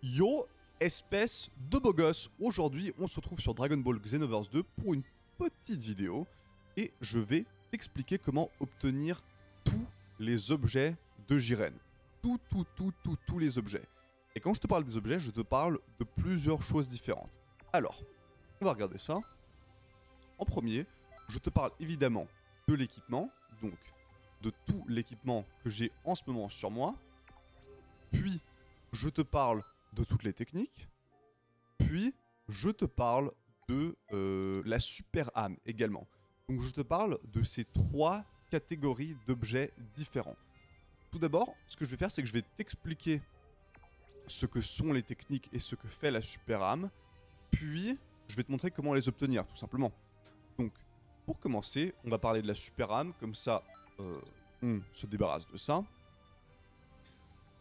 Yo, espèce de beau gosse. Aujourd'hui, on se retrouve sur Dragon Ball Xenoverse 2 pour une petite vidéo. Et je vais t'expliquer comment obtenir tous les objets de Jiren. Tous les objets. Et quand je te parle des objets, je te parle de plusieurs choses différentes. Alors, on va regarder ça. En premier, je te parle évidemment de l'équipement. Donc, de tout l'équipement que j'ai en ce moment sur moi. Puis, je te parle de toutes les techniques. Puis, je te parle de la super âme également. Donc, je te parle de ces trois catégories d'objets différents. Tout d'abord, ce que je vais faire, c'est que je vais t'expliquer ce que sont les techniques et ce que fait la super âme. Puis, je vais te montrer comment les obtenir, tout simplement. Donc, pour commencer, on va parler de la super âme. Comme ça, on se débarrasse de ça.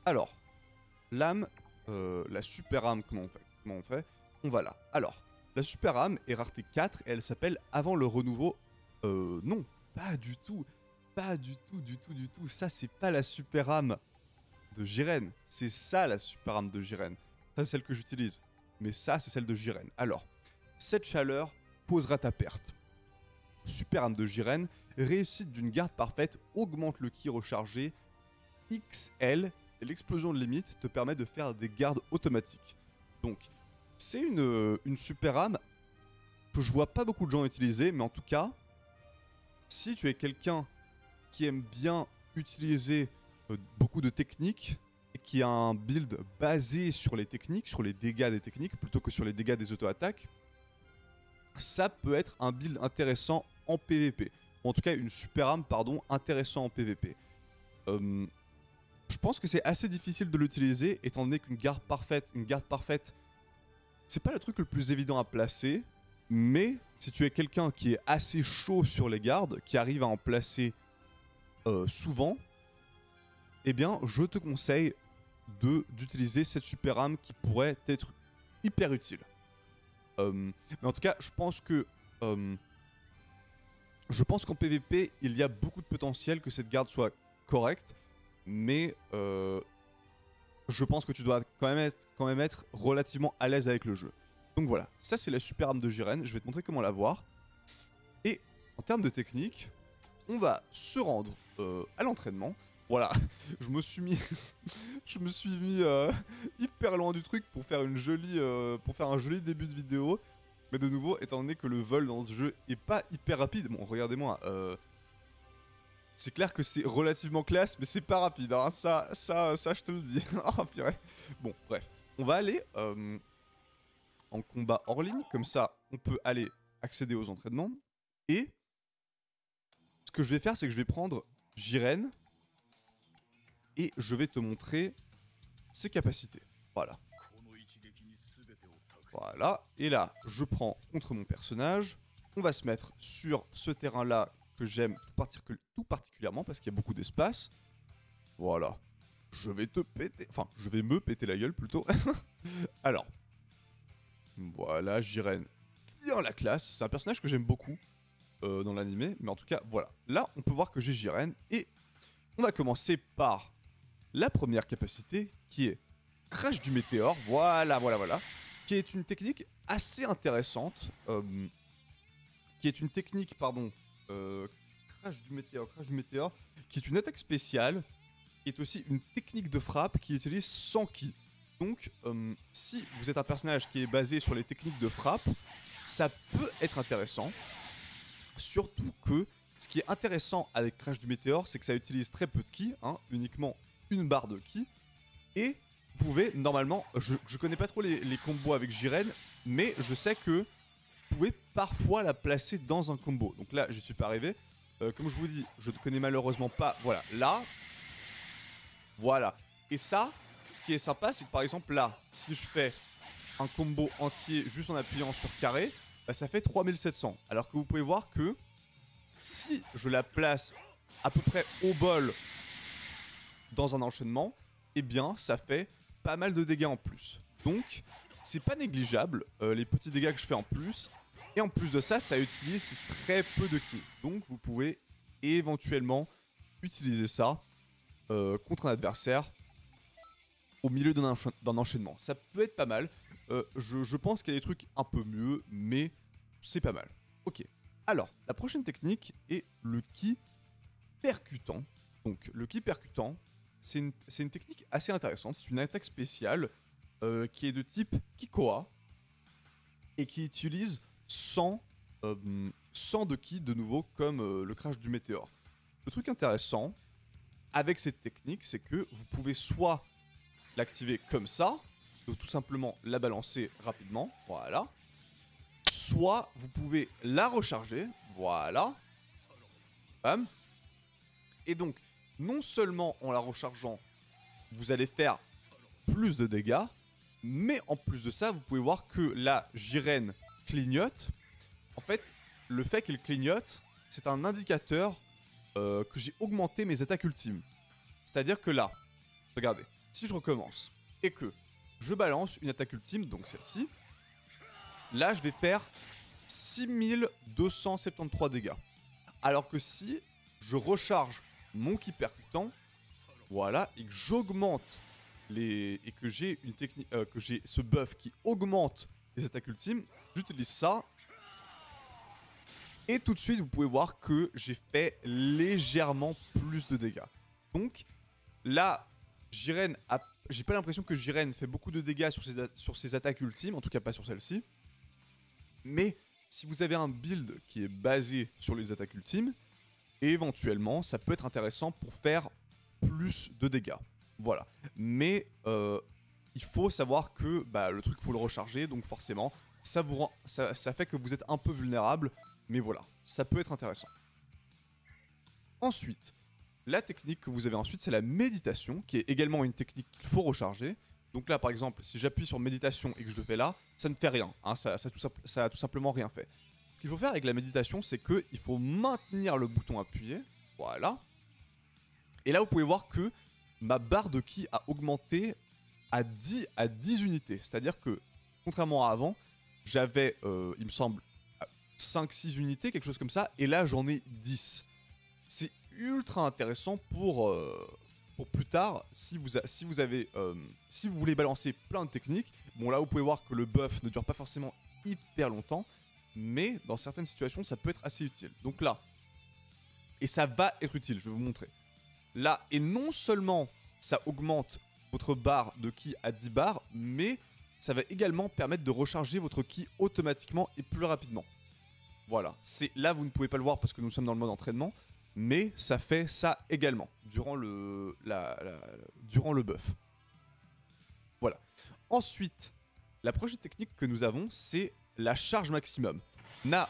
Alors, l'âme, la super âme, comment on fait? On va là. Alors, la super âme est rareté 4 et elle s'appelle avant le renouveau. Non, pas du tout. Pas du tout. Ça, c'est pas la super âme de Jiren. C'est ça la super âme de Jiren. Ça, c'est celle que j'utilise. Mais ça, c'est celle de Jiren. Alors, cette chaleur posera ta perte. Super âme de Jiren, réussite d'une garde parfaite, augmente le ki rechargé. XL, et l'explosion de limite te permet de faire des gardes automatiques. Donc, c'est une super âme que je vois pas beaucoup de gens utiliser, mais en tout cas, si tu es quelqu'un qui aime bien utiliser beaucoup de techniques, et qui a un build basé sur les techniques, sur les dégâts des techniques, plutôt que sur les dégâts des auto-attaques, ça peut être un build intéressant en PvP. Ou en tout cas, une super âme, pardon, intéressant en PvP. Je pense que c'est assez difficile de l'utiliser, étant donné qu'une garde parfaite, c'est pas le truc le plus évident à placer, mais si tu es quelqu'un qui est assez chaud sur les gardes, qui arrive à en placer souvent, eh bien, je te conseille d'utiliser cette super âme qui pourrait être hyper utile. Mais en tout cas, je pense qu'en PvP, il y a beaucoup de potentiel que cette garde soit correcte, mais je pense que tu dois quand même être relativement à l'aise avec le jeu. Donc voilà, ça c'est la super âme de Jiren, je vais te montrer comment l'avoir. Et en termes de technique, on va se rendre à l'entraînement. Voilà, je me suis mis hyper loin du truc pour faire un joli début de vidéo. Mais de nouveau, étant donné que le vol dans ce jeu est pas hyper rapide, bon regardez-moi, c'est clair que c'est relativement classe, mais c'est pas rapide, hein. Ça, je te le dis. Oh purée. Bon, bref. On va aller en combat hors ligne, comme ça, on peut aller accéder aux entraînements. Et ce que je vais faire, c'est que je vais prendre Jiren et je vais te montrer ses capacités. Voilà. Voilà. Et là, je prends contre mon personnage. On va se mettre sur ce terrain-là que j'aime tout particulièrement parce qu'il y a beaucoup d'espace. Voilà. Je vais me péter la gueule plutôt. Alors. Voilà, Jiren. Bien la classe. C'est un personnage que j'aime beaucoup dans l'anime. Mais en tout cas, voilà. Là, on peut voir que j'ai Jiren. Et on va commencer par la première capacité qui est Crash du météore. Voilà. Qui est une technique assez intéressante. Crash du météore, qui est une attaque spéciale, qui est aussi une technique de frappe qui utilise 100 ki. Donc, si vous êtes un personnage qui est basé sur les techniques de frappe, ça peut être intéressant. Surtout que, ce qui est intéressant avec Crash du météore, c'est que ça utilise très peu de ki, hein, uniquement une barre de ki. Et vous pouvez, normalement, je connais pas trop les combos avec Jiren, mais je sais que vous pouvez parfois la placer dans un combo. Donc là, je suis pas arrivé. Comme je vous dis, je ne connais malheureusement pas. Voilà, là. Voilà. Et ça, ce qui est sympa, c'est que par exemple là, si je fais un combo entier juste en appuyant sur carré, bah, ça fait 3700. Alors que vous pouvez voir que si je la place à peu près au bol dans un enchaînement, eh bien, ça fait pas mal de dégâts en plus. Donc, c'est pas négligeable, les petits dégâts que je fais en plus. Et en plus de ça, ça utilise très peu de ki. Donc, vous pouvez éventuellement utiliser ça contre un adversaire au milieu d'un enchaînement. Ça peut être pas mal. Je pense qu'il y a des trucs un peu mieux, mais c'est pas mal. Ok. Alors, la prochaine technique est le ki percutant. Donc, le ki percutant, c'est une technique assez intéressante. C'est une attaque spéciale qui est de type Kikoa et qui utilise 100 de ki de nouveau comme le crash du météore. Le truc intéressant avec cette technique, c'est que vous pouvez soit l'activer comme ça, donc tout simplement la balancer rapidement, voilà. Soit vous pouvez la recharger, voilà. Bam. Et donc, non seulement en la rechargeant, vous allez faire plus de dégâts, mais en plus de ça, vous pouvez voir que la Jiren clignote. En fait, le fait qu'elle clignote, c'est un indicateur que j'ai augmenté mes attaques ultimes. C'est-à-dire que là, regardez, si je recommence et que je balance une attaque ultime, donc celle-ci, là je vais faire 6273 dégâts. Alors que si je recharge mon ki percutant, voilà, et que j'augmente et que j'ai une technique, que j'ai ce buff qui augmente les attaques ultimes, j'utilise ça. Et tout de suite, vous pouvez voir que j'ai fait légèrement plus de dégâts. Donc là, Jiren j'ai pas l'impression que Jiren fait beaucoup de dégâts sur ses attaques ultimes, en tout cas pas sur celle-ci. Mais si vous avez un build qui est basé sur les attaques ultimes, éventuellement, ça peut être intéressant pour faire plus de dégâts. Voilà. Mais il faut savoir que le truc, faut le recharger, donc forcément, ça fait que vous êtes un peu vulnérable. Mais voilà, ça peut être intéressant. Ensuite, la technique que vous avez ensuite, c'est la méditation, qui est également une technique qu'il faut recharger. Donc là, par exemple, si j'appuie sur méditation et que je le fais là, ça ne fait rien. Hein, ça a tout simplement rien fait. Ce qu'il faut faire avec la méditation, c'est qu'il faut maintenir le bouton appuyé. Voilà. Et là, vous pouvez voir que ma barre de ki a augmenté à 10 unités. C'est-à-dire que, contrairement à avant, j'avais, il me semble, 5-6 unités, quelque chose comme ça, et là j'en ai 10. C'est ultra intéressant pour plus tard, si vous voulez balancer plein de techniques. Bon, là vous pouvez voir que le buff ne dure pas forcément hyper longtemps, mais dans certaines situations ça peut être assez utile. Donc là, et ça va être utile, je vais vous montrer. Là, et non seulement ça augmente votre barre de ki à 10 barres, mais ça va également permettre de recharger votre ki automatiquement et plus rapidement. Voilà, là vous ne pouvez pas le voir parce que nous sommes dans le mode entraînement, mais ça fait ça également durant le buff. Voilà. Ensuite, la prochaine technique que nous avons, c'est la charge maximum. Là,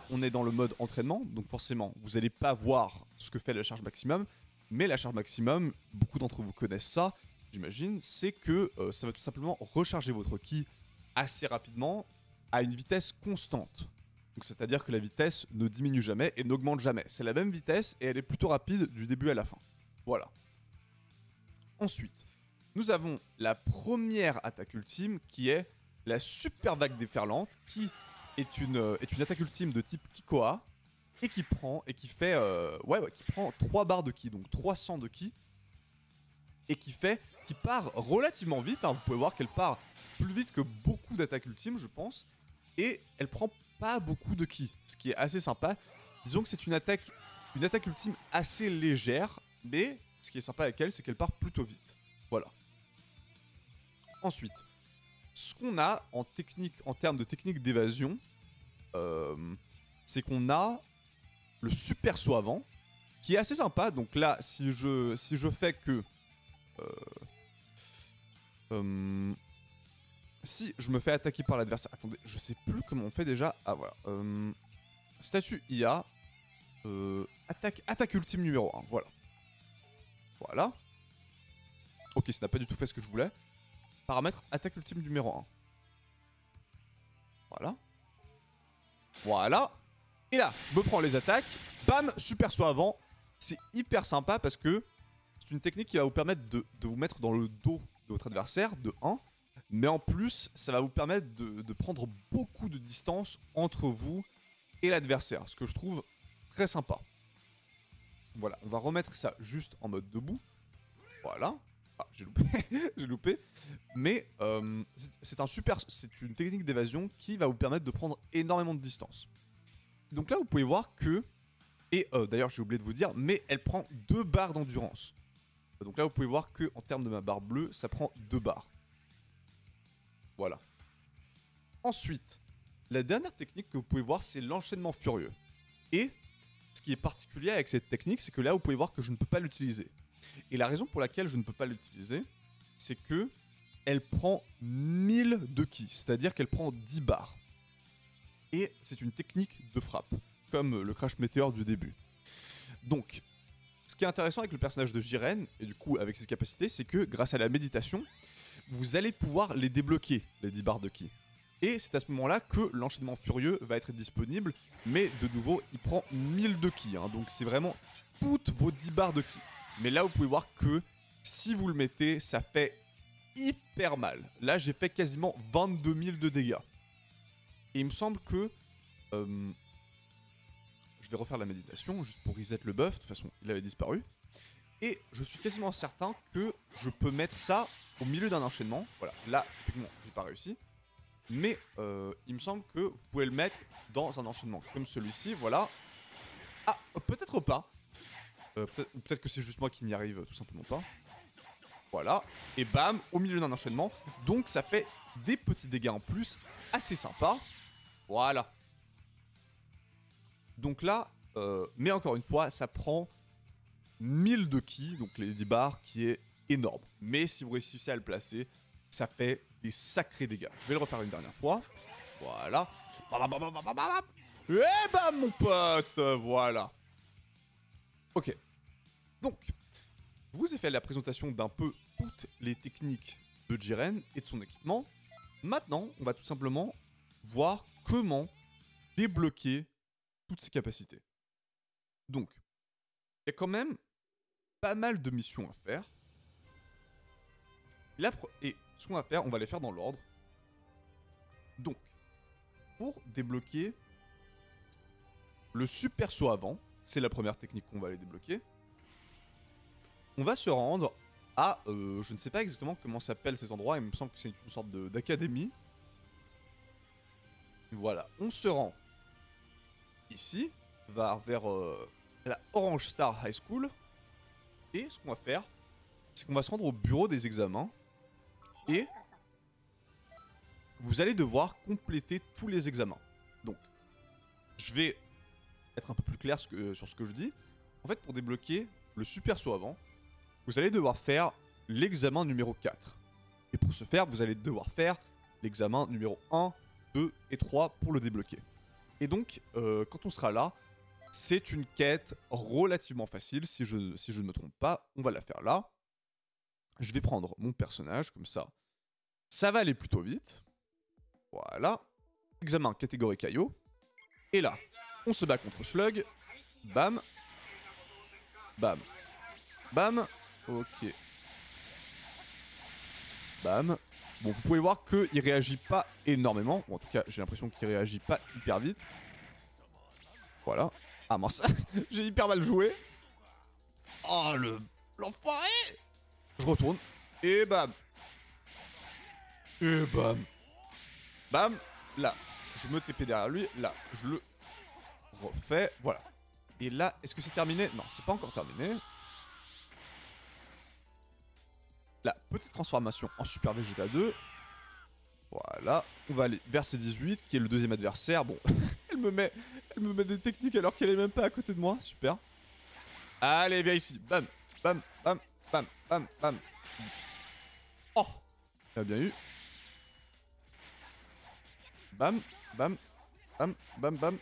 on est dans le mode entraînement, donc forcément, vous n'allez pas voir ce que fait la charge maximum, mais la charge maximum, beaucoup d'entre vous connaissent ça, j'imagine, c'est que ça va tout simplement recharger votre ki assez rapidement à une vitesse constante. C'est-à-dire que la vitesse ne diminue jamais et n'augmente jamais. C'est la même vitesse et elle est plutôt rapide du début à la fin. Voilà. Ensuite, nous avons la première attaque ultime qui est la super vague déferlante, qui est une attaque ultime de type Kikoa et qui prend 3 barres de ki, donc 300 de ki, et qui part relativement vite. Hein. Vous pouvez voir qu'elle part plus vite que beaucoup d'attaques ultimes, je pense, et elle prend pas beaucoup de ki, ce qui est assez sympa. Disons que c'est une attaque ultime assez légère, mais ce qui est sympa avec elle, c'est qu'elle part plutôt vite. Voilà. Ensuite, ce qu'on a en termes de technique d'évasion, c'est qu'on a le super saut avant, qui est assez sympa. Donc là, si je fais que si je me fais attaquer par l'adversaire... Attendez, je sais plus comment on fait déjà. Ah voilà. Statut IA. Attaque ultime numéro 1. Voilà. Voilà. Ok, ça n'a pas du tout fait ce que je voulais. Paramètre attaque ultime numéro 1. Voilà. Voilà. Et là, je me prends les attaques. Bam, super saut avant. C'est hyper sympa parce que c'est une technique qui va vous permettre de vous mettre dans le dos de votre adversaire, de 1. Mais en plus, ça va vous permettre de prendre beaucoup de distance entre vous et l'adversaire. Ce que je trouve très sympa. Voilà, on va remettre ça juste en mode debout. Voilà. Ah, j'ai loupé. J'ai loupé. Mais c'est une technique d'évasion qui va vous permettre de prendre énormément de distance. Donc là, vous pouvez voir que... Et d'ailleurs, j'ai oublié de vous dire, mais elle prend 2 barres d'endurance. Donc là, vous pouvez voir que en termes de ma barre bleue, ça prend 2 barres. Voilà. Ensuite, la dernière technique que vous pouvez voir, c'est l'enchaînement furieux. Et ce qui est particulier avec cette technique, c'est que là, vous pouvez voir que je ne peux pas l'utiliser. Et la raison pour laquelle je ne peux pas l'utiliser, c'est que elle prend 1000 de ki, c'est-à-dire qu'elle prend 10 barres. Et c'est une technique de frappe, comme le crash météore du début. Donc, ce qui est intéressant avec le personnage de Jiren, et du coup avec ses capacités, c'est que grâce à la méditation, vous allez pouvoir les débloquer, les 10 barres de ki. Et c'est à ce moment-là que l'enchaînement furieux va être disponible, mais de nouveau, il prend 1000 de ki, hein, donc c'est vraiment toutes vos 10 barres de ki. Mais là, vous pouvez voir que si vous le mettez, ça fait hyper mal. Là, j'ai fait quasiment 22 000 de dégâts. Et il me semble que... je vais refaire la méditation, juste pour reset le buff, de toute façon, il avait disparu. Et je suis quasiment certain que je peux mettre ça au milieu d'un enchaînement. Voilà, là, typiquement, j'ai pas réussi. Mais il me semble que vous pouvez le mettre dans un enchaînement comme celui-ci, voilà. Ah, peut-être pas. Peut-être que c'est juste moi qui n'y arrive tout simplement pas. Voilà, et bam, au milieu d'un enchaînement. Donc ça fait des petits dégâts en plus, assez sympa. Voilà. Donc là, mais encore une fois, ça prend 1000 de ki, donc les 10 barres, qui est énorme. Mais si vous réussissez à le placer, ça fait des sacrés dégâts. Je vais le refaire une dernière fois. Voilà. Et bam, mon pote, voilà. Ok. Donc, je vous ai fait la présentation d'un peu toutes les techniques de Jiren et de son équipement. Maintenant, on va tout simplement voir comment débloquer toutes ses capacités. Donc, il y a quand même pas mal de missions à faire. Et ce qu'on va faire, on va les faire dans l'ordre. Donc, pour débloquer le super saut avant, c'est la première technique qu'on va aller débloquer. On va se rendre à... je ne sais pas exactement comment s'appelle cet endroit, il me semble que c'est une sorte d'académie. Voilà, on se rend ici, vers la Orange Star High School. Et ce qu'on va faire, c'est qu'on va se rendre au bureau des examens. Et vous allez devoir compléter tous les examens. Donc, je vais être un peu plus clair sur ce que je dis. En fait, pour débloquer le super saut avant, vous allez devoir faire l'examen numéro 4. Et pour ce faire, vous allez devoir faire l'examen numéro 1, 2 et 3 pour le débloquer. Et donc, quand on sera là, c'est une quête relativement facile, si je ne me trompe pas. On va la faire là. Je vais prendre mon personnage, comme ça. Ça va aller plutôt vite. Voilà. Examen catégorie Kaio. Et là, on se bat contre Slug. Bam. Bam. Bam. Ok. Bam. Bon, vous pouvez voir qu'il réagit pas énormément. Bon, en tout cas, j'ai l'impression qu'il réagit pas hyper vite. Voilà. Ah mince, j'ai hyper mal joué. Oh, l'enfoiré. Je retourne. Et bam. Et bam. Bam. Là, je me TP derrière lui. Là, je le refais. Voilà. Et là, est-ce que c'est terminé? Non, c'est pas encore terminé. La petite transformation en Super Vegeta 2. Voilà. On va aller vers C18, qui est le deuxième adversaire. Bon, elle me met des techniques alors qu'elle est même pas à côté de moi. Super. Allez, viens ici. Bam, bam, bam, bam, bam, bam. Oh, elle a bien eu. Bam, bam, bam, bam, bam.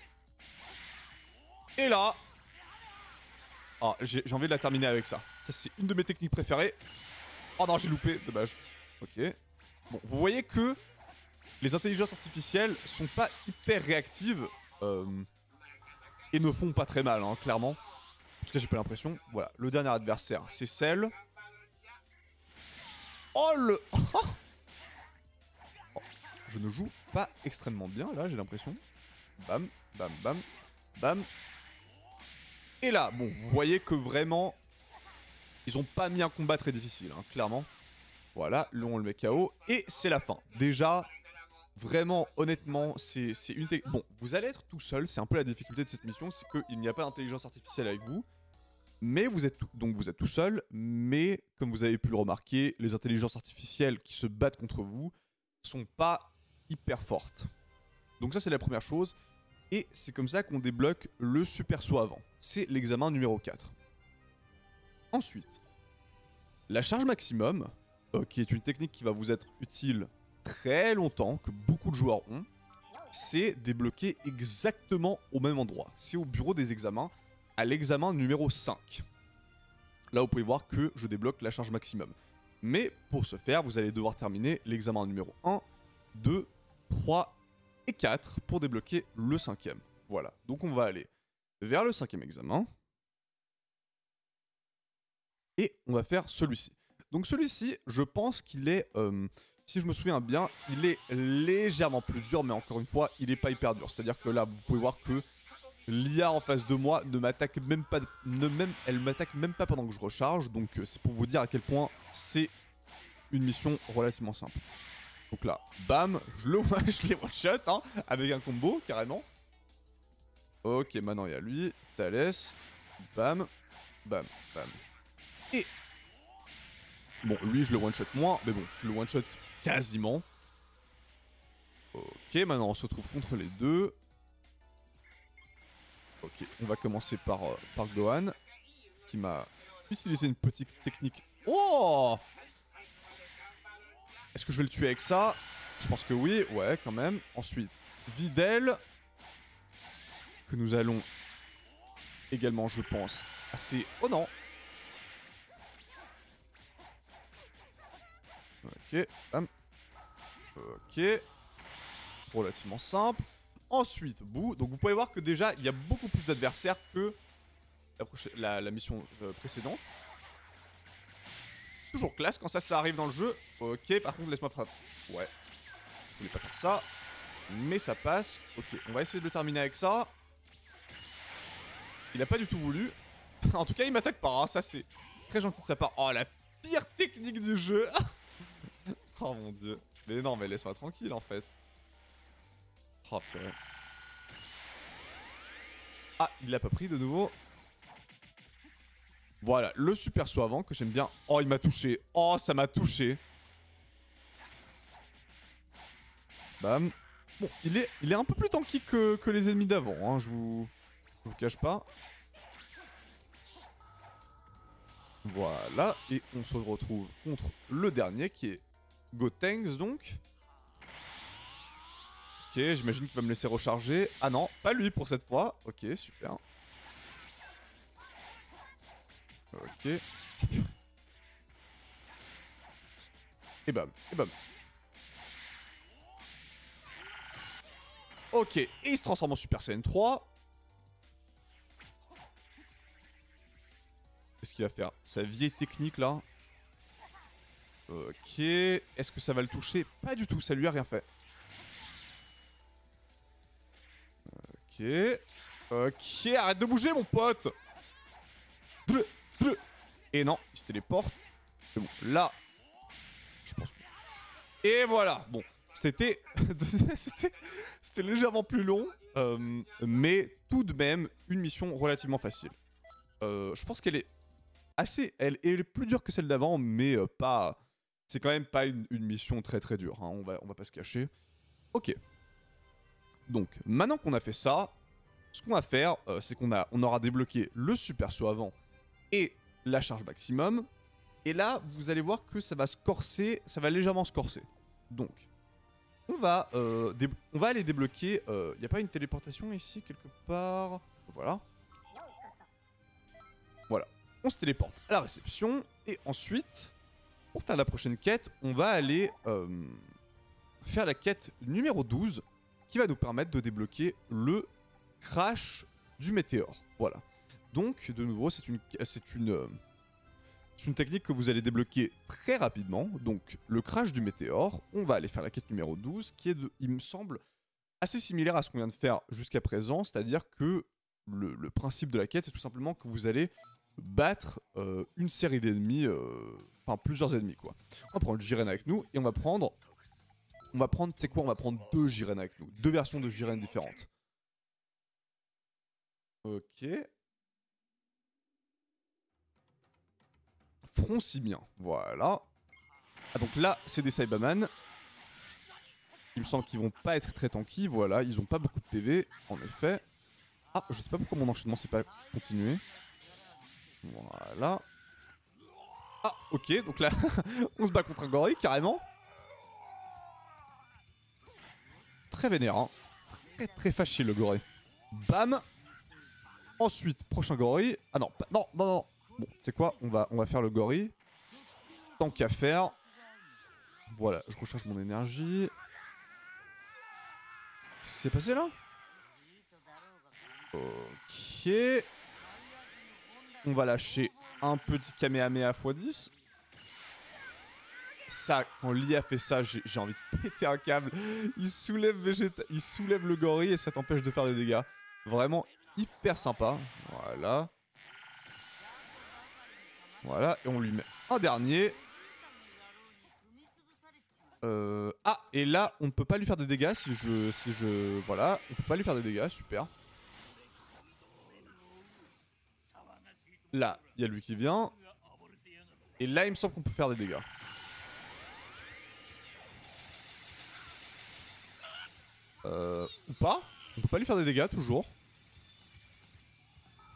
Et là... Oh, j'ai envie de la terminer avec ça. Ça, c'est une de mes techniques préférées. Oh non, j'ai loupé, dommage. Ok. Bon, vous voyez que les intelligences artificielles sont pas hyper réactives et ne font pas très mal, hein, clairement. En tout cas, j'ai pas l'impression. Voilà, le dernier adversaire, c'est Cell. Oh le... Oh, je ne joue pas extrêmement bien, là, j'ai l'impression. Bam, bam, bam, bam. Et là, bon, vous voyez que vraiment... Ils ont pas mis un combat très difficile, hein, clairement. Voilà, là on le met KO. Et c'est la fin. Déjà, vraiment, honnêtement, c'est une... Bon, vous allez être tout seul, c'est un peu la difficulté de cette mission, c'est qu'il n'y a pas d'intelligence artificielle avec vous. Mais vous êtes tout seul, mais comme vous avez pu le remarquer, les intelligences artificielles qui se battent contre vous sont pas hyper fortes. Donc ça c'est la première chose, et c'est comme ça qu'on débloque le super saut avant. C'est l'examen numéro 4. Ensuite, la charge maximum, qui est une technique qui va vous être utile très longtemps, que beaucoup de joueurs ont, c'est débloqué exactement au même endroit. C'est au bureau des examens, à l'examen numéro 5. Là, vous pouvez voir que je débloque la charge maximum. Mais pour ce faire, vous allez devoir terminer l'examen numéro 1, 2, 3 et 4 pour débloquer le 5e. Voilà, donc on va aller vers le 5e examen. Et on va faire celui-ci. Donc celui-ci, je pense qu'il est, si je me souviens bien, il est légèrement plus dur, mais encore une fois, il n'est pas hyper dur. C'est-à-dire que là, vous pouvez voir que l'IA en face de moi ne m'attaque même pas, elle m'attaque même pas pendant que je recharge, donc c'est pour vous dire à quel point c'est une mission relativement simple. Donc là, bam, je les one-shot, hein, avec un combo, carrément. Ok, maintenant il y a lui, Thalès, bam, bam, bam. Et... Bon, lui je le one-shot moins, mais bon, je le one-shot quasiment. Ok, maintenant on se retrouve contre les deux. Ok, on va commencer par Gohan, qui m'a utilisé une petite technique. Oh! Est-ce que je vais le tuer avec ça? Je pense que oui, ouais, quand même. Ensuite, Videl, que nous allons également, je pense, assez... Oh non! Ok, bam. Ok. Relativement simple. Ensuite, Boo. Donc vous pouvez voir que déjà, il y a beaucoup plus d'adversaires que la mission précédente. Toujours classe quand ça arrive dans le jeu. Ok, par contre, laisse-moi frapper. Ouais. Je voulais pas faire ça. Mais ça passe. Ok, on va essayer de le terminer avec ça. Il a pas du tout voulu. En tout cas, il m'attaque pas. Hein. Ça, c'est très gentil de sa part. Oh, la pire technique du jeu. Oh mon dieu. Mais non, mais laisse-moi tranquille en fait. Oh purée. Ah, il l'a pas pris de nouveau. Voilà, le super saut avant que j'aime bien. Oh, il m'a touché. Oh, ça m'a touché. Bam. Bon, il est un peu plus tanky que les ennemis d'avant, hein, je vous cache pas. Voilà, et on se retrouve contre le dernier qui est Gotenks donc. Ok, j'imagine qu'il va me laisser recharger. Ah non, pas lui pour cette fois. Ok, super. Ok. Et bam, et bam. Ok, et il se transforme en Super Saiyan 3. Qu'est-ce qu'il va faire? Sa vieille technique là. Ok, est-ce que ça va le toucher? Pas du tout, ça lui a rien fait. Ok. Ok, arrête de bouger mon pote. Et non, il se téléporte. C'est bon, là, je pense que... Et voilà, bon, c'était c'était légèrement plus long, mais tout de même une mission relativement facile. Je pense qu'elle est assez... Elle est plus dure que celle d'avant, mais pas... C'est quand même pas une mission très très dure, hein, on va pas se cacher. Ok. Donc, maintenant qu'on a fait ça, ce qu'on va faire, c'est qu'on aura débloqué le super saut avant et la charge maximum. Et là, vous allez voir que ça va se corser, ça va légèrement se corser. Donc, on va aller débloquer... Il n'y a pas une téléportation ici, quelque part? Voilà. Voilà. On se téléporte à la réception. Et ensuite, pour faire la prochaine quête, on va aller faire la quête numéro 12, qui va nous permettre de débloquer le crash du météore. Voilà. Donc, de nouveau, c'est une technique que vous allez débloquer très rapidement. Donc, le crash du météore, on va aller faire la quête numéro 12, qui est, il me semble, assez similaire à ce qu'on vient de faire jusqu'à présent. C'est-à-dire que le principe de la quête, c'est tout simplement que vous allez battre une série d'ennemis, enfin plusieurs ennemis quoi. On va prendre Jiren avec nous et on va prendre, tu sais quoi, on va prendre 2 Jiren avec nous, 2 versions de Jiren différentes. Ok. Front simien, voilà. Ah donc là, c'est des Saibaman. Il me semble qu'ils vont pas être très tanky, voilà, ils ont pas beaucoup de PV, en effet. Ah, je sais pas pourquoi mon enchaînement s'est pas continué. Voilà. Ah, ok, donc là, on se bat contre un gorille, carrément. Très vénère, hein. Très très fâché le gorille. Bam. Ensuite, prochain gorille. Ah non, non, non, non. Bon, c'est quoi, on va faire le gorille. Tant qu'à faire. Voilà, je recharge mon énergie. Qu'est-ce qui s'est passé là? Ok. On va lâcher un petit Kamehameha x10. Ça, quand Lee a fait ça, j'ai envie de péter un câble. Il soulève le gorille et ça t'empêche de faire des dégâts. Vraiment hyper sympa. Voilà. Voilà, et on lui met un dernier. Ah, et là, on ne peut pas lui faire des dégâts si je... Voilà, on peut pas lui faire des dégâts, super. Là, il y a lui qui vient. Et là, il me semble qu'on peut faire des dégâts. Ou pas. On peut pas lui faire des dégâts, toujours.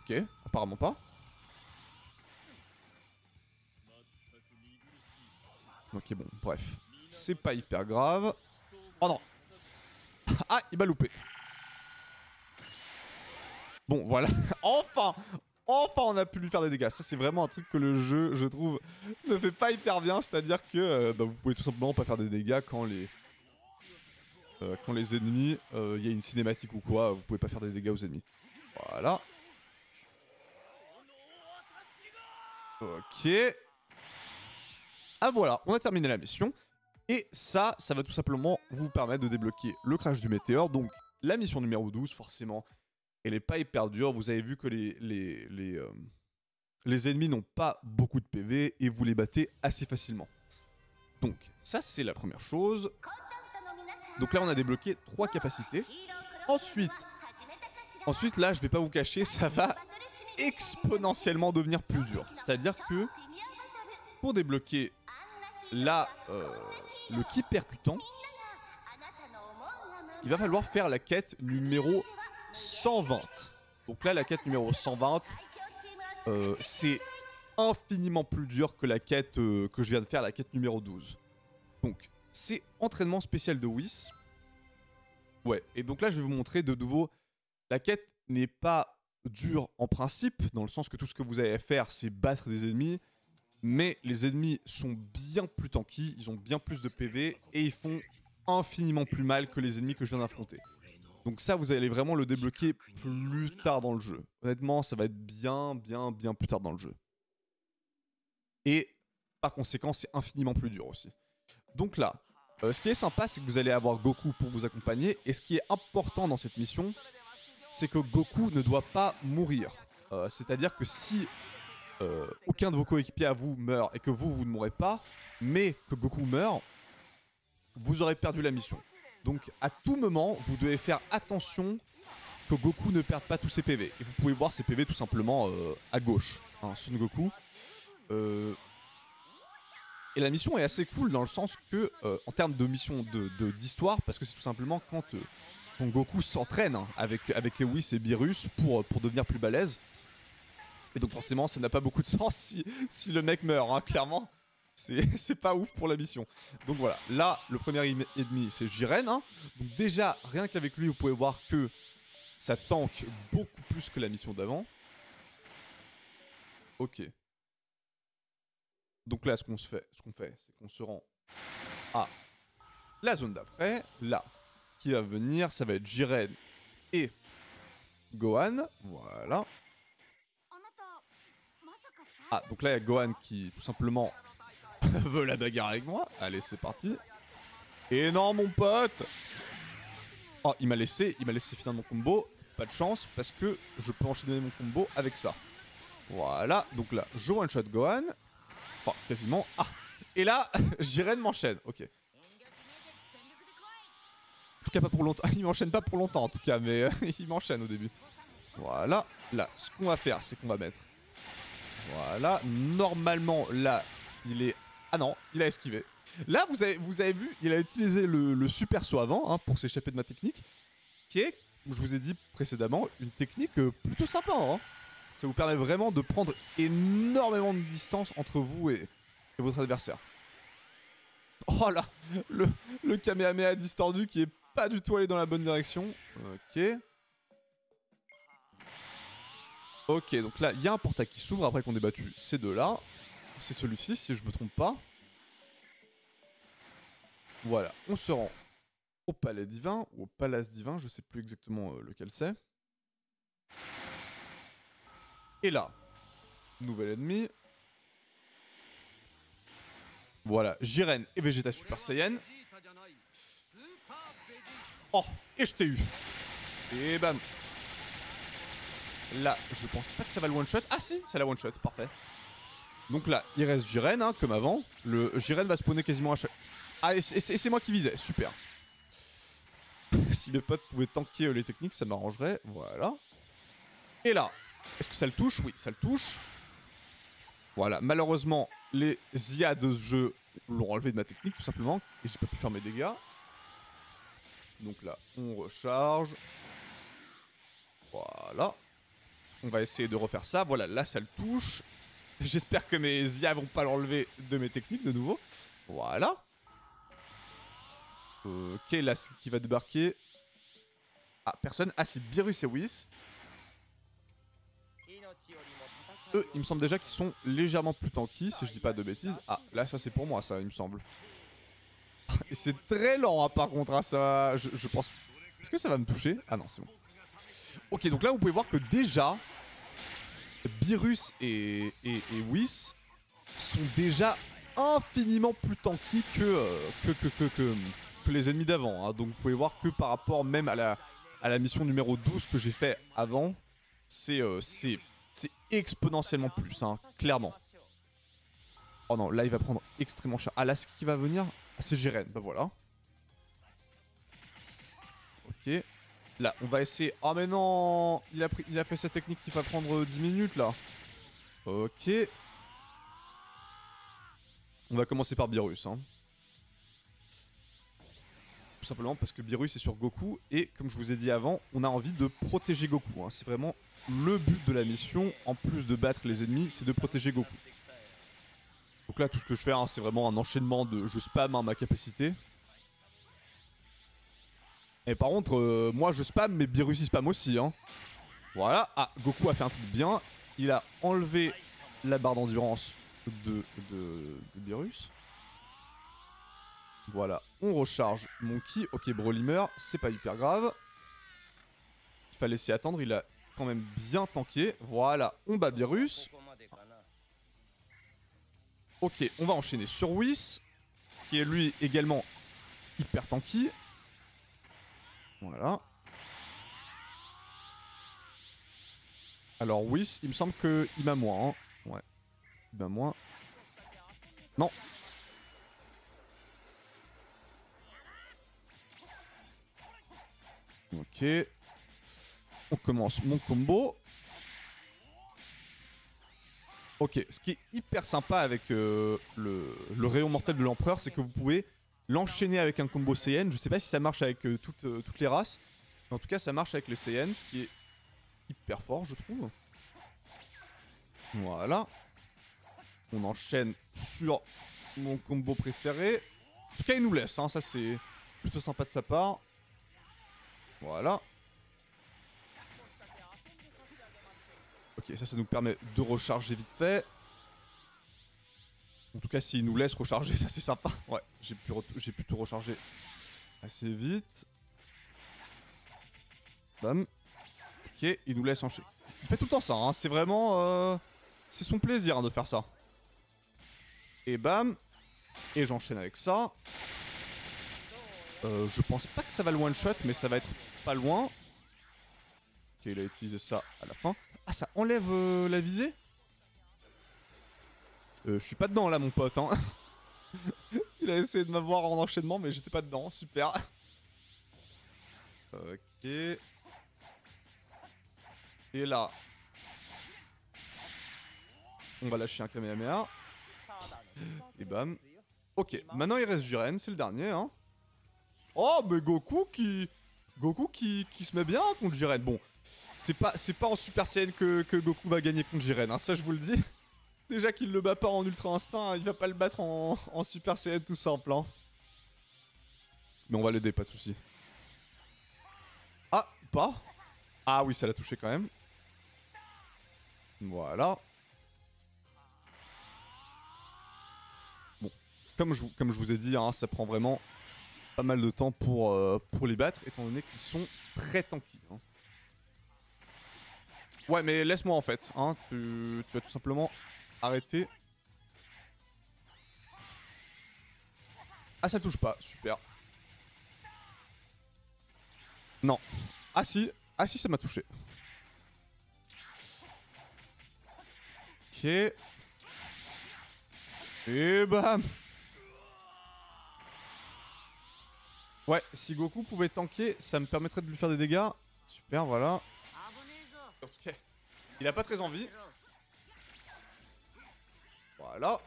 Ok, apparemment pas. Ok, bon, bref. C'est pas hyper grave. Oh non. Ah, il m'a loupé. Bon, voilà. Enfin, on a pu lui faire des dégâts. Ça, c'est vraiment un truc que le jeu, je trouve, ne fait pas hyper bien. C'est-à-dire que vous pouvez tout simplement pas faire des dégâts quand les ennemis, il y a une cinématique ou quoi, vous pouvez pas faire des dégâts aux ennemis. Voilà. Ok. Ah voilà, on a terminé la mission. Et ça va tout simplement vous permettre de débloquer le crash du météore. Donc la mission numéro 12, forcément, elle est pas hyper dure. Vous avez vu que les ennemis n'ont pas beaucoup de PV et vous les battez assez facilement. Donc ça, c'est la première chose. Donc là, on a débloqué 3 capacités. Ensuite, là, je vais pas vous cacher, ça va exponentiellement devenir plus dur. C'est-à-dire que pour débloquer là, le ki percutant, il va falloir faire la quête numéro 120. Donc là, la quête numéro 120, c'est infiniment plus dur que la quête que je viens de faire, la quête numéro 12. Donc, c'est entraînement spécial de Whis. Ouais, et donc là, je vais vous montrer de nouveau. La quête n'est pas dure en principe, dans le sens que tout ce que vous avez à faire, c'est battre des ennemis. Mais les ennemis sont bien plus tanky, ils ont bien plus de PV, et ils font infiniment plus mal que les ennemis que je viens d'affronter. Donc ça, vous allez vraiment le débloquer plus tard dans le jeu. Honnêtement, ça va être bien plus tard dans le jeu. Et par conséquent, c'est infiniment plus dur aussi. Donc là, ce qui est sympa, c'est que vous allez avoir Goku pour vous accompagner. Et ce qui est important dans cette mission, c'est que Goku ne doit pas mourir. C'est-à-dire que si aucun de vos coéquipiers à vous meurt et que vous ne mourrez pas, mais que Goku meurt, vous aurez perdu la mission. Donc à tout moment, vous devez faire attention que Goku ne perde pas tous ses PV. Et vous pouvez voir ses PV tout simplement à gauche, hein, Son Goku. Et la mission est assez cool dans le sens que, en termes de mission d'histoire, parce que c'est tout simplement quand Goku s'entraîne hein, avec Whis et Beerus pour devenir plus balèze. Et donc forcément, ça n'a pas beaucoup de sens si le mec meurt, hein, clairement. C'est pas ouf pour la mission. Donc voilà, là, le premier ennemi, c'est Jiren. Hein. Donc déjà, rien qu'avec lui, vous pouvez voir que ça tank beaucoup plus que la mission d'avant. Ok. Donc là, ce qu'on fait, c'est qu'on se rend à la zone d'après. Là, qui va venir, ça va être Jiren et Gohan. Voilà. Ah, donc là, il y a Gohan qui, tout simplement, veut la bagarre avec moi. Allez, c'est parti. Et non, mon pote. Oh, il m'a laissé finir mon combo. Pas de chance, parce que je peux enchaîner mon combo avec ça. Voilà, donc là, je one-shot Gohan. Enfin, quasiment. Ah, et là, Jiren m'enchaîne. Ok. En tout cas, pas pour longtemps. Il m'enchaîne pas pour longtemps, en tout cas, mais il m'enchaîne au début. Voilà. Là, ce qu'on va faire, c'est qu'on va mettre... Voilà. Normalement, là, il est... Ah non, il a esquivé. Là, vous avez vu, il a utilisé le super saut avant, hein, pour s'échapper de ma technique. Qui est, comme je vous ai dit précédemment, une technique plutôt sympa. Hein. Ça vous permet vraiment de prendre énormément de distance entre vous et votre adversaire. Oh là, le Kamehameha distordu qui est pas du tout allé dans la bonne direction. Ok. Ok, donc là, il y a un portail qui s'ouvre après qu'on ait battu ces deux-là. C'est celui-ci, si je me trompe pas. Voilà, on se rend au palais divin, ou au palace divin, je sais plus exactement lequel c'est. Et là, nouvel ennemi. Voilà, Jiren et Vegeta Super Saiyan. Oh, et je t'ai eu. Et bam. Là, je pense pas que ça va le one-shot. Ah si, ça la one-shot, parfait. Donc là, il reste Jiren, hein, comme avant. Le Jiren va spawner quasiment à chaque... Ah, et c'est moi qui visais, super. Si mes potes pouvaient tanker les techniques, ça m'arrangerait. Voilà. Et là, est-ce que ça le touche? Oui, ça le touche. Voilà, malheureusement, les IA de ce jeu l'ont enlevé de ma technique, tout simplement. Et j'ai pas pu faire mes dégâts. Donc là, on recharge. Voilà. On va essayer de refaire ça. Voilà, là, ça le touche. J'espère que mes IA vont pas l'enlever de mes techniques de nouveau. Voilà. Ok, là, ce qui va débarquer. Ah, personne. Ah, c'est Beerus et Whis. Eux, il me semble déjà qu'ils sont légèrement plus tanky, si je dis pas de bêtises. Ah, là, ça, c'est pour moi, ça, il me semble. Et c'est très lent, hein, par contre, hein, ça... Je pense... Est-ce que ça va me toucher? Ah non, c'est bon. Ok, donc là, vous pouvez voir que déjà... Beerus et Whis sont déjà infiniment plus tanky que les ennemis d'avant. Hein. Donc vous pouvez voir que par rapport même à la mission numéro 12 que j'ai fait avant, c'est exponentiellement plus, hein, clairement. Oh non, là il va prendre extrêmement cher. Ah là, ce qui va venir, ah, c'est Jiren, bah voilà. Ok. Là, on va essayer... Oh mais non, il a fait sa technique qui va prendre 10 minutes là. Ok. On va commencer par Beerus. Hein. Tout simplement parce que Beerus est sur Goku. Et comme je vous ai dit avant, on a envie de protéger Goku. Hein. C'est vraiment le but de la mission. En plus de battre les ennemis, c'est de protéger Goku. Donc là, tout ce que je fais, hein, c'est vraiment un enchaînement de... Je spam hein, ma capacité. Et par contre, moi je spam, mais Beerus il spam aussi. Hein. Voilà. Ah, Goku a fait un truc bien. Il a enlevé la barre d'endurance de Beerus. Voilà, on recharge mon ki. Ok, Broly meurt, c'est pas hyper grave. Il fallait s'y attendre, il a quand même bien tanké. Voilà, on bat Beerus. Ok, on va enchaîner sur Whis, qui est lui également hyper tanky. Voilà. Alors Whis, il me semble qu'il m'a moins. Hein. Ouais, il m'a moins. Non. Ok. On commence mon combo. Ok, ce qui est hyper sympa avec le rayon mortel de l'empereur, c'est que vous pouvez l'enchaîner avec un combo Saiyan. Je sais pas si ça marche avec toutes les races. Mais en tout cas, ça marche avec les Saiyans, ce qui est hyper fort, je trouve. Voilà. On enchaîne sur mon combo préféré. En tout cas, il nous laisse, hein, ça c'est plutôt sympa de sa part. Voilà. Ok, ça nous permet de recharger vite fait. En tout cas, s'il nous laisse recharger, ça c'est sympa. Ouais, j'ai pu tout recharger assez vite. Bam. Ok, il nous laisse enchaîner. Il fait tout le temps ça, hein. C'est vraiment... c'est son plaisir hein, de faire ça. Et bam. Et j'enchaîne avec ça. Je pense pas que ça va le one-shot, mais ça va être pas loin. Ok, il a utilisé ça à la fin. Ah, ça enlève la visée? Je suis pas dedans là mon pote hein. Il a essayé de m'avoir en enchaînement mais j'étais pas dedans, super. Ok. Et là. On va lâcher un Kamehameha. Et bam. Ok, maintenant il reste Jiren, c'est le dernier hein. Oh mais Goku qui se met bien contre Jiren. Bon, c'est pas en Super Saiyan que Goku va gagner contre Jiren, hein, ça je vous le dis. Déjà qu'il le bat pas en Ultra Instinct, il va pas le battre en Super Saiyan tout simple. Hein. Mais on va l'aider, pas de soucis. Ah, pas. Ah oui, ça l'a touché quand même. Voilà. Bon, comme je vous ai dit, hein, ça prend vraiment pas mal de temps pour les battre, étant donné qu'ils sont très tanky. Hein. Ouais, mais laisse-moi en fait. Hein, tu vas tout simplement arrêter. Ah, ça touche pas, super. Non. Ah si, ça m'a touché. Ok. Et bam. Ouais, si Goku pouvait tanker, ça me permettrait de lui faire des dégâts. Super, voilà. Ok. Il a pas très envie. Voilà.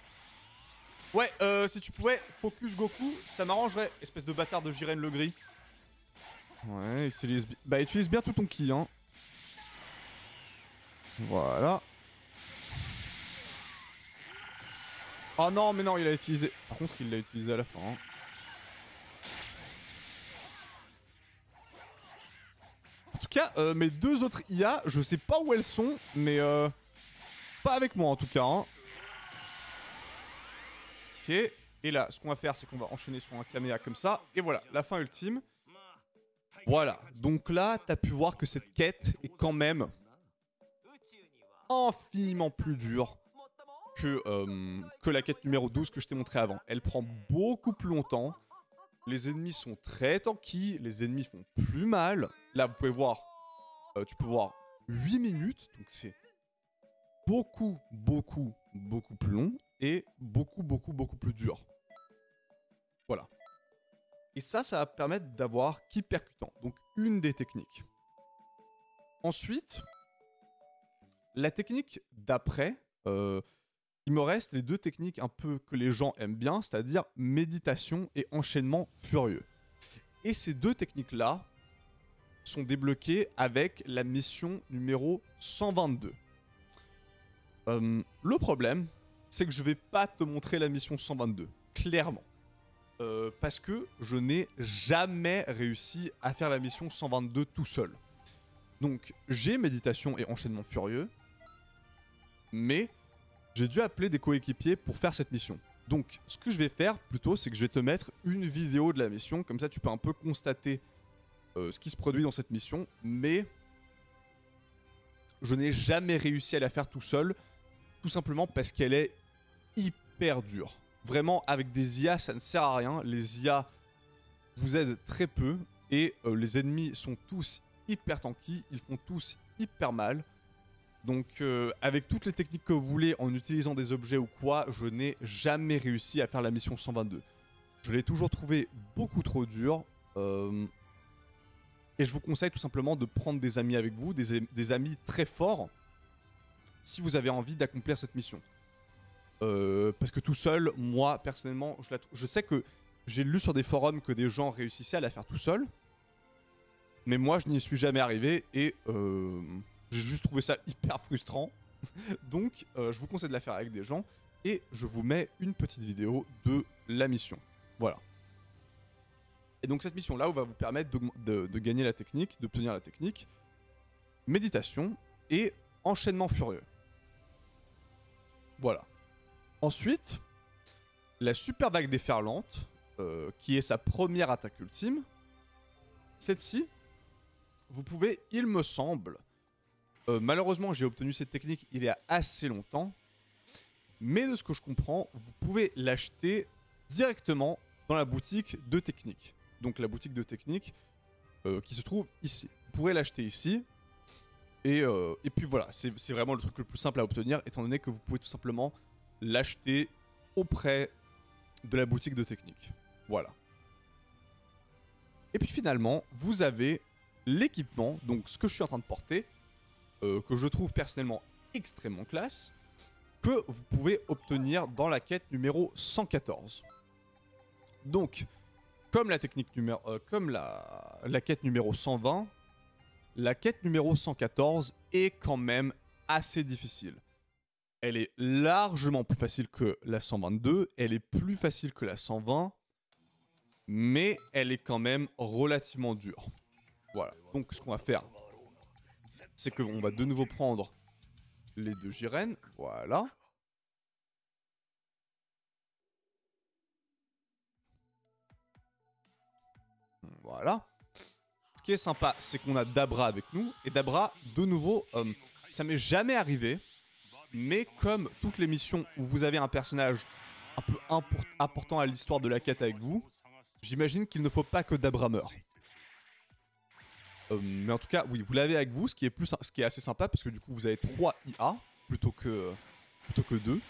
Ouais, si tu pouvais focus Goku, ça m'arrangerait, espèce de bâtard de Jiren le gris. Ouais, utilise bien tout ton ki, hein. Voilà. Oh non, mais non, il a utilisé... Par contre, il l'a utilisé à la fin, hein. En tout cas, mes deux autres IA, je sais pas où elles sont, mais pas avec moi en tout cas, hein. Ok, et là, ce qu'on va faire, c'est qu'on va enchaîner sur un Kamehameha comme ça. Et voilà, la fin ultime. Voilà, donc là, t'as pu voir que cette quête est quand même infiniment plus dure que la quête numéro 12 que je t'ai montré avant. Elle prend beaucoup plus longtemps. Les ennemis sont très tanky, les ennemis font plus mal. Là, vous pouvez voir, tu peux voir 8 minutes, donc c'est beaucoup plus long et beaucoup plus dur. Voilà. Et ça va permettre d'avoir ki percutant, donc une des techniques. Ensuite, la technique d'après, il me reste les deux techniques un peu que les gens aiment bien, c'est-à-dire méditation et enchaînement furieux. Et ces deux techniques-là sont débloquées avec la mission numéro 122. Le problème, c'est que je vais pas te montrer la mission 122, clairement. Parce que je n'ai jamais réussi à faire la mission 122 tout seul. Donc j'ai méditation et enchaînement furieux, mais j'ai dû appeler des coéquipiers pour faire cette mission. Donc ce que je vais faire plutôt, c'est que je vais te mettre une vidéo de la mission, comme ça tu peux un peu constater ce qui se produit dans cette mission, mais je n'ai jamais réussi à la faire tout seul, tout simplement parce qu'elle est hyper dure. Vraiment, avec des IA, ça ne sert à rien. Les IA vous aident très peu et les ennemis sont tous hyper tanky, ils font tous hyper mal. Donc avec toutes les techniques que vous voulez, en utilisant des objets ou quoi, je n'ai jamais réussi à faire la mission 122. Je l'ai toujours trouvé beaucoup trop dur. Et je vous conseille tout simplement de prendre des amis avec vous, des amis très forts, si vous avez envie d'accomplir cette mission. Parce que tout seul, moi, personnellement, je sais que j'ai lu sur des forums que des gens réussissaient à la faire tout seul. Mais moi, je n'y suis jamais arrivé et j'ai juste trouvé ça hyper frustrant. Donc, je vous conseille de la faire avec des gens et je vous mets une petite vidéo de la mission. Voilà. Et donc, cette mission-là va vous permettre de gagner la technique, d'obtenir la technique, méditation et enchaînement furieux. Voilà. Ensuite, la super vague déferlante, qui est sa première attaque ultime. Celle-ci, vous pouvez, il me semble, malheureusement j'ai obtenu cette technique il y a assez longtemps, mais de ce que je comprends, vous pouvez l'acheter directement dans la boutique de technique. Donc la boutique de technique qui se trouve ici. Vous pourrez l'acheter ici. Et puis voilà, c'est vraiment le truc le plus simple à obtenir, étant donné que vous pouvez tout simplement l'acheter auprès de la boutique de technique. Voilà. Et puis finalement, vous avez l'équipement, donc ce que je suis en train de porter, que je trouve personnellement extrêmement classe, que vous pouvez obtenir dans la quête numéro 114. Donc, comme la quête numéro 120, la quête numéro 114 est quand même assez difficile. Elle est largement plus facile que la 122, elle est plus facile que la 120, mais elle est quand même relativement dure. Voilà, donc ce qu'on va faire, c'est qu'on va de nouveau prendre les 2 Jiren, voilà. Voilà. Ce qui est sympa, c'est qu'on a Dabra avec nous, et Dabra, de nouveau, ça m'est jamais arrivé, mais comme toutes les missions où vous avez un personnage un peu important à l'histoire de la quête avec vous, j'imagine qu'il ne faut pas que Dabra meure. Mais en tout cas, oui, vous l'avez avec vous, ce qui est assez sympa, parce que du coup, vous avez 3 IA plutôt que 2.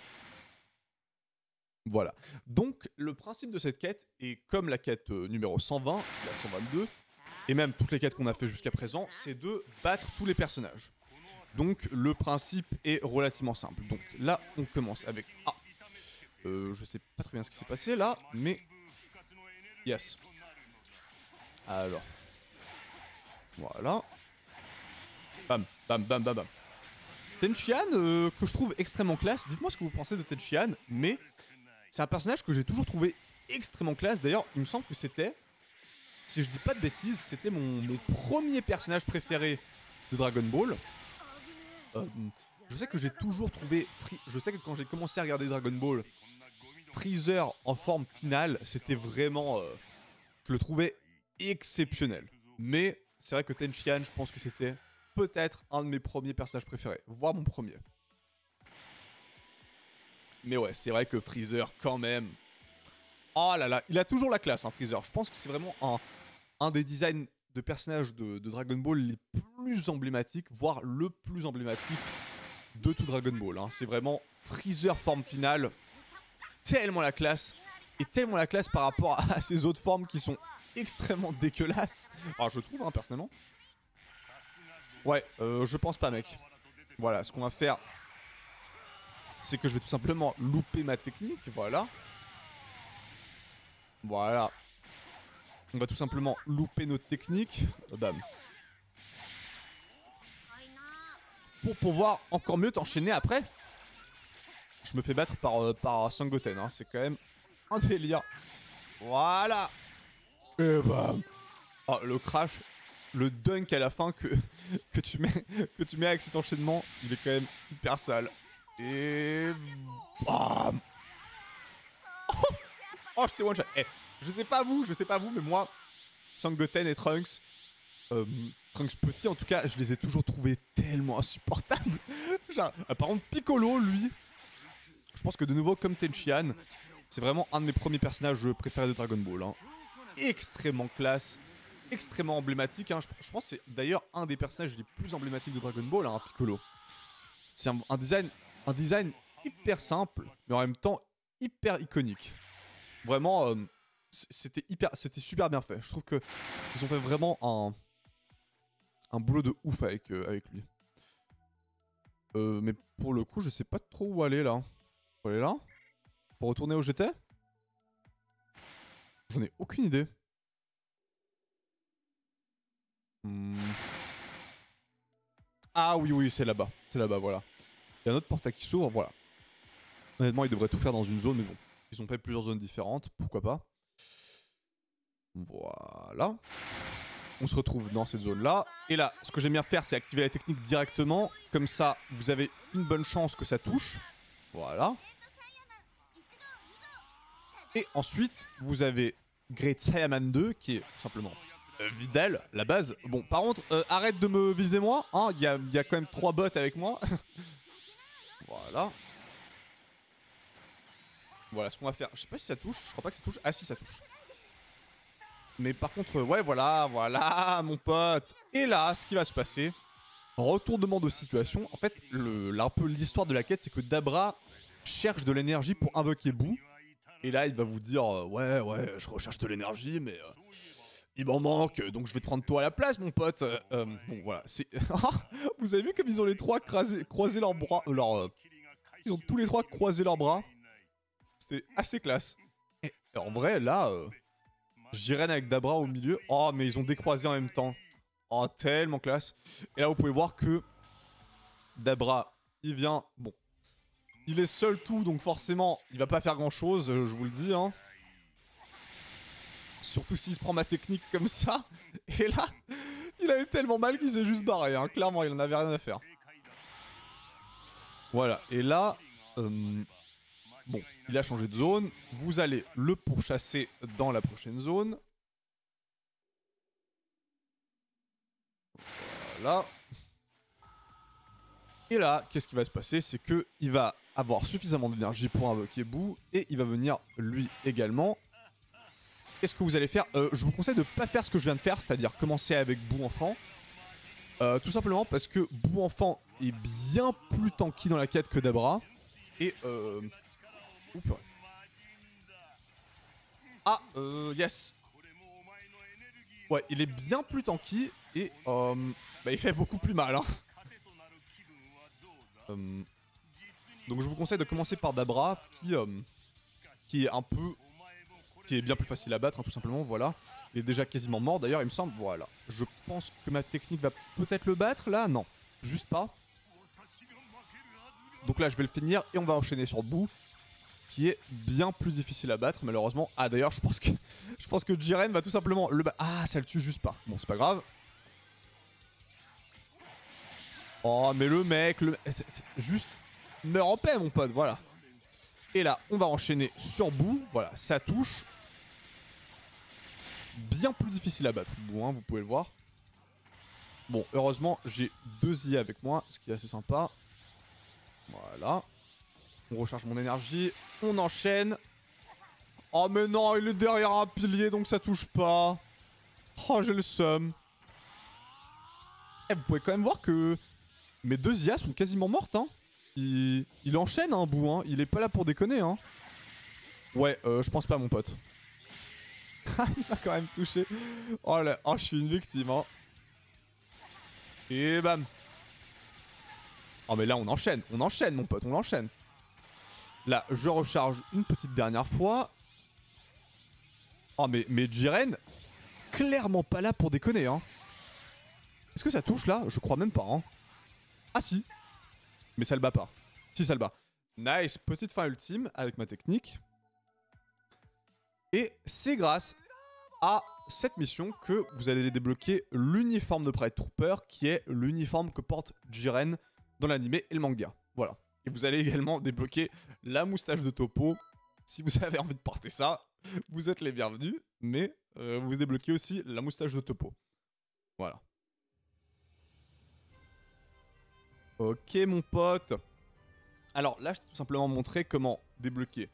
Voilà. Donc, le principe de cette quête, est comme la quête numéro 120, la 122, et même toutes les quêtes qu'on a fait jusqu'à présent, c'est de battre tous les personnages. Donc, le principe est relativement simple. Donc, là, on commence avec... Ah, je sais pas très bien ce qui s'est passé là, mais... Yes. Alors... Voilà. Bam, bam, bam, bam, bam. Tenchian, que je trouve extrêmement classe. Dites-moi ce que vous pensez de Tenchian, mais c'est un personnage que j'ai toujours trouvé extrêmement classe. D'ailleurs, il me semble que c'était, si je dis pas de bêtises, c'était mon premier personnage préféré de Dragon Ball. Je sais que j'ai toujours trouvé... Je sais que quand j'ai commencé à regarder Dragon Ball, Freezer en forme finale, c'était vraiment... je le trouvais exceptionnel. Mais... c'est vrai que Tenchian, je pense que c'était peut-être un de mes premiers personnages préférés, voire mon premier. Mais ouais, c'est vrai que Freezer, quand même... Oh là là, il a toujours la classe, hein, Freezer. Je pense que c'est vraiment un des designs de personnages de Dragon Ball les plus emblématiques, voire le plus emblématique de tout Dragon Ball. Hein. C'est vraiment Freezer forme finale, tellement la classe, et tellement la classe par rapport à ses autres formes qui sont... extrêmement dégueulasse. Enfin, je trouve, hein, personnellement. Ouais, je pense pas, mec. Voilà, ce qu'on va faire, c'est que je vais tout simplement louper ma technique. Voilà. Voilà. On va tout simplement louper notre technique. Bam. Pour pouvoir encore mieux t'enchaîner après. Je me fais battre par Sangoten, hein. C'est quand même un délire. Voilà. Et bam. Oh, le crash, le dunk à la fin que tu mets avec cet enchaînement, il est quand même hyper sale. Et bam. Oh, je t'ai one shot. Eh, je sais pas vous, mais moi, Sangoten et Trunks, Trunks petit en tout cas, je les ai toujours trouvés tellement insupportables. Genre, par contre, Piccolo, lui, je pense que de nouveau, comme Tenchian, c'est vraiment un de mes premiers personnages préférés de Dragon Ball. Hein. Extrêmement classe, extrêmement emblématique. Hein. Je pense que c'est d'ailleurs un des personnages les plus emblématiques de Dragon Ball, hein, Piccolo. C'est un design hyper simple, mais en même temps hyper iconique. Vraiment, c'était super bien fait. Je trouve que ils ont fait vraiment un boulot de ouf avec lui. Mais pour le coup, je sais pas trop où aller là. Faut aller là? Pour retourner au GT? J'en ai aucune idée. Ah oui, c'est là-bas. C'est là-bas, voilà. Il y a un autre portail qui s'ouvre, voilà. Honnêtement, ils devraient tout faire dans une zone, mais bon. Ils ont fait plusieurs zones différentes, pourquoi pas. Voilà. On se retrouve dans cette zone-là. Et là, ce que j'aime bien faire, c'est activer la technique directement. Comme ça, vous avez une bonne chance que ça touche. Voilà. Et ensuite, vous avez Great Saiyaman 2, qui est tout simplement Videl, la base. Bon, par contre, arrête de me viser moi. Hein, y a quand même 3 bots avec moi. Voilà. Voilà ce qu'on va faire. Je sais pas si ça touche. Je crois pas que ça touche. Ah si, ça touche. Mais par contre, ouais, voilà, mon pote. Et là, ce qui va se passer, retournement de situation. En fait, un peu l'histoire de la quête, c'est que Dabra cherche de l'énergie pour invoquer Boo. Et là, il va vous dire ouais, je recherche de l'énergie, mais il m'en manque, donc je vais te prendre toi à la place, mon pote. Bon, voilà, c'est... Vous avez vu comme ils ont les trois croisé leurs bras... Ils ont tous les trois croisé leurs bras. C'était assez classe. Et en vrai, là, Jiren avec Dabra au milieu. Oh, mais ils ont décroisé en même temps. Oh, tellement classe. Et là, vous pouvez voir que Dabra, il vient... Bon. Il est seul tout, donc forcément, il va pas faire grand-chose, je vous le dis, hein. Surtout s'il se prend ma technique comme ça. Et là, il avait tellement mal qu'il s'est juste barré, hein. Clairement, il en avait rien à faire. Voilà, et là... bon, il a changé de zone. Vous allez le pourchasser dans la prochaine zone. Voilà. Et là, qu'est-ce qui va se passer? C'est que il va avoir suffisamment d'énergie pour invoquer Boo. Et il va venir, lui, également. Qu'est-ce que vous allez faire? Je vous conseille de ne pas faire ce que je viens de faire, c'est-à-dire commencer avec Boo enfant. Tout simplement parce que Boo enfant est bien plus tanky dans la quête que Dabra. Et oups. Ah, yes. Ouais, il est bien plus tanky et bah, il fait beaucoup plus mal, hein. Donc je vous conseille de commencer par Dabra, qui est un peu... qui est bien plus facile à battre, hein, tout simplement, voilà. Il est déjà quasiment mort, d'ailleurs, il me semble, voilà. Je pense que ma technique va peut-être le battre, là, non. Juste pas. Donc là, je vais le finir, et on va enchaîner sur Boo, qui est bien plus difficile à battre, malheureusement. Ah, d'ailleurs, je pense que Jiren va tout simplement le battre. Ah, ça le tue juste pas. Bon, c'est pas grave. Oh, mais le mec, juste meurt en paix, mon pote, voilà. Et là, on va enchaîner sur Boo. Voilà, ça touche. Bien plus difficile à battre, Boo, hein, vous pouvez le voir. Bon, heureusement, j'ai 2 IA avec moi, ce qui est assez sympa. Voilà. On recharge mon énergie. On enchaîne. Oh, mais non, il est derrière un pilier, donc ça touche pas. Oh, j'ai le seum. Eh, vous pouvez quand même voir que mes 2 IA sont quasiment mortes, hein. Il enchaîne, hein, Boo, hein. Il est pas là pour déconner, hein. Ouais, je pense pas, mon pote. Il m'a quand même touché. Oh là, oh, je suis une victime, hein. Et bam. Oh, mais là, on enchaîne, mon pote, on enchaîne. Là, je recharge une petite dernière fois. Oh, mais Jiren, clairement pas là pour déconner, hein. Est-ce que ça touche, là? Je crois même pas, hein. Ah, si. Mais ça le bat pas. Si, ça le bat. Nice, petite fin ultime avec ma technique. Et c'est grâce à cette mission que vous allez débloquer l'uniforme de Pride Trooper, qui est l'uniforme que porte Jiren dans l'anime et le manga. Voilà. Et vous allez également débloquer la moustache de Toppo. Si vous avez envie de porter ça, vous êtes les bienvenus. Mais vous débloquez aussi la moustache de Toppo. Voilà. Ok, mon pote. Alors là, je t'ai tout simplement montré comment débloquer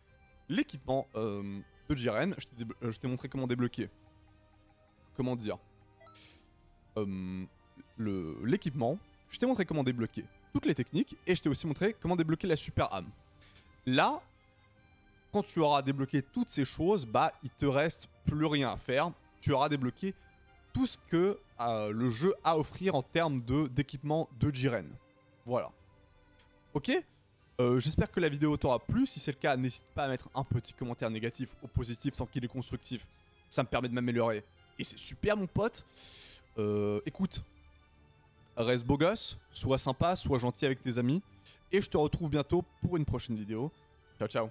l'équipement de Jiren. Je t'ai montré comment débloquer. Comment dire l'équipement. Je t'ai montré comment débloquer toutes les techniques. Et je t'ai aussi montré comment débloquer la super âme. Là, quand tu auras débloqué toutes ces choses, bah, il te reste plus rien à faire. Tu auras débloqué tout ce que le jeu a à offrir en termes d'équipement de Jiren. Voilà. Ok. J'espère que la vidéo t'aura plu. Si c'est le cas, n'hésite pas à mettre un petit commentaire négatif ou positif sans qu'il est constructif. Ça me permet de m'améliorer. Et c'est super, mon pote. Écoute, reste beau gosse, sois sympa, sois gentil avec tes amis. Et je te retrouve bientôt pour une prochaine vidéo. Ciao, ciao.